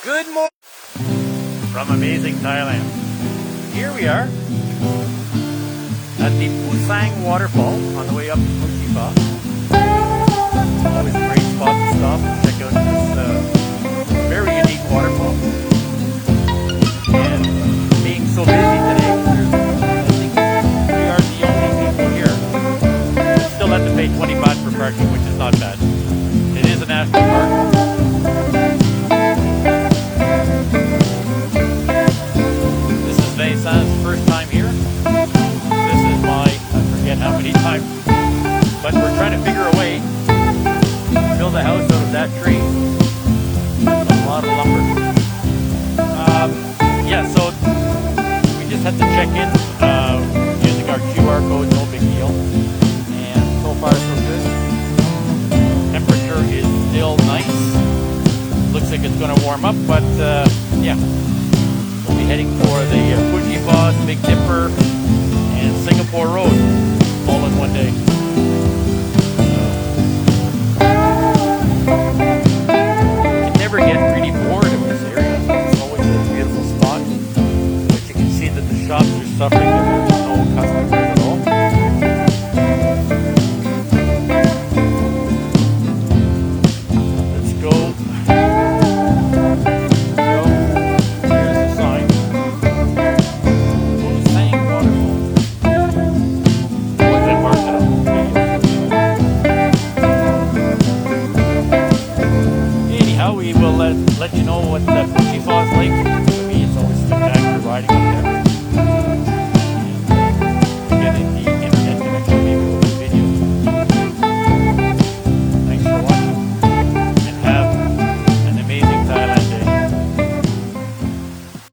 Good morning from amazing Thailand. Here we are at the Phu Sang Waterfall on the way up to Phu Sang. Always a great spot to stop and check out this very unique waterfall. And being so busy today, I think we are the only people here. Still have to pay 20 baht for parking, which is not bad. It is a national park. This is Vasan's first time here. This is my, I forget how many times, but we're trying to figure a way to build a house out of that tree. A lot of lumber. Yeah, so we just had to check in using our QR code, no big deal. And so far so good. Temperature is still nice. Looks like it's going to warm up, but yeah. We'll be heading for the Fuji Falls, Big Dipper, and Singapore Road all in one day. You can never get really bored of this area. It's always a beautiful spot. But you can see that the shops are suffering. There's no customers at all. Let's go. Here's the sign. Phu Sang Waterfall. Was it marked up? Anyhow, we will let you know what the Fuji Falls like. For me, it's always spectacular riding up there.